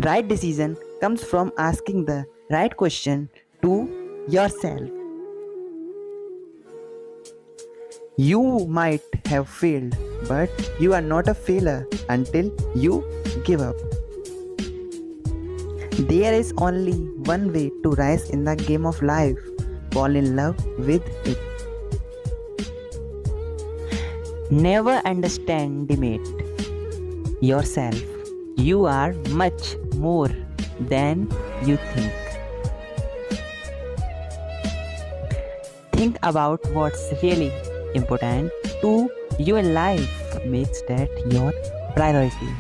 Right decision comes from asking the right question to yourself. You might have failed, but you are not a failure until you give up. There is only one way to rise in the game of life: fall in love with it. Never underestimate yourself. You are much more than you think. Think about what's really important to your life. Makes that your priority.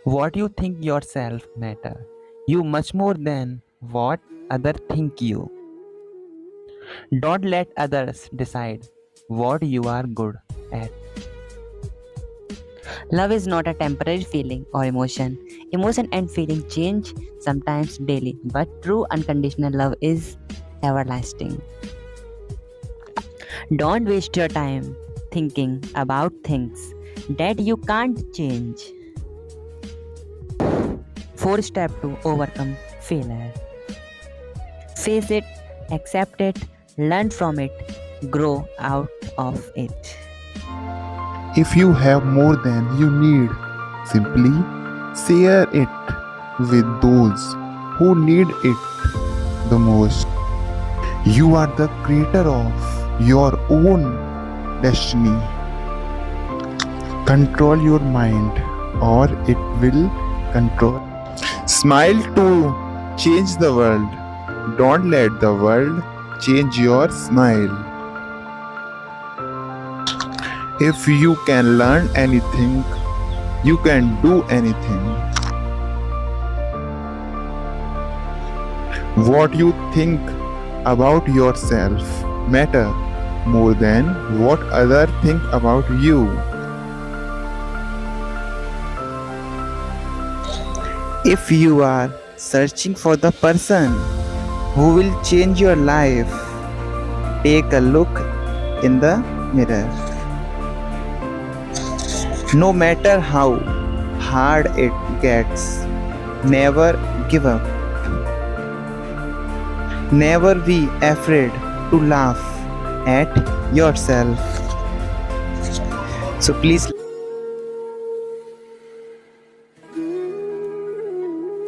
What you think yourself matter. You much more than what other think you. Don't let others decide what you are good at. Love is not a temporary feeling or emotion. Emotion and feeling change sometimes daily, but true unconditional love is everlasting. Don't waste your time thinking about things that you can't change. 4 steps to overcome failure. Face it, accept it, learn from it, grow out of it. If you have more than you need, simply share it with those who need it the most. You are the creator of your own destiny. Control your mind, or it will control. Smile to change the world. Don't let the world change your smile. If you can learn anything, you can do anything. What you think about yourself matter more than what others think about you. If you are searching for the person who will change your life, take a look in the mirror. No matter how hard it gets, never give up. Never be afraid to laugh at yourself. So please,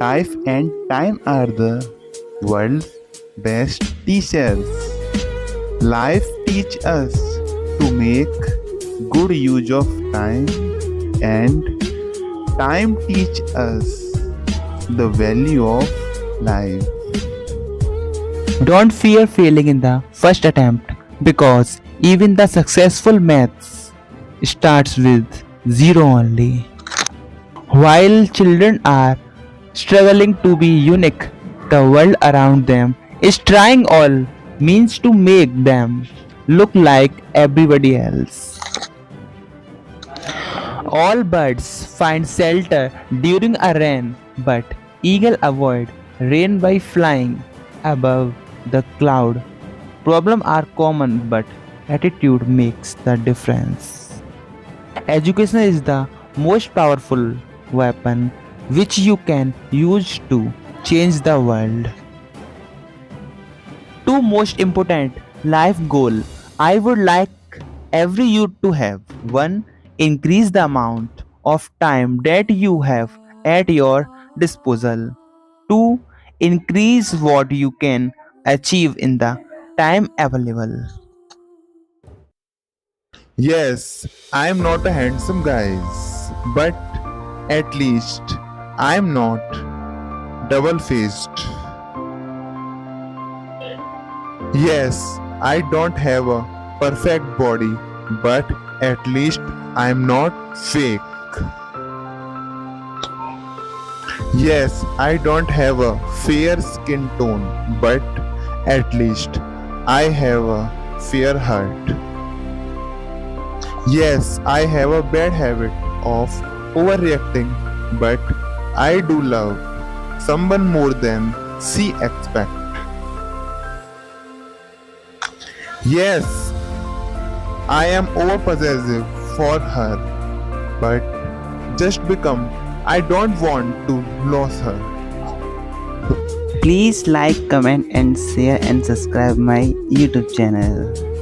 Life and time are the world's best teachers. Life teach us to make good use of time, and time teach us the value of life. don't fear failing in the first attempt, because even the successful maths starts with zero only. While children are struggling to be unique, the world around them is trying all means to make them look like everybody else. All birds find shelter during a rain, but eagle avoid rain by flying above the cloud. Problems are common, but attitude makes the difference. Education is the most powerful weapon which you can use to change the world. Two most important life goal I would like every youth to have. One, increase the amount of time that you have at your disposal. Two, increase what you can achieve in the time available. Yes, I am not a handsome guy, but at least I am not double faced. Yes, I don't have a perfect body, but at least I am not fake. Yes, I don't have a fair skin tone, but at least I have a fair heart. Yes, I have a bad habit of overreacting, but I do love someone more than she expects. Yes, I am over possessive for her, but just become I don't want to lose her. Please like, comment and share and subscribe my YouTube channel.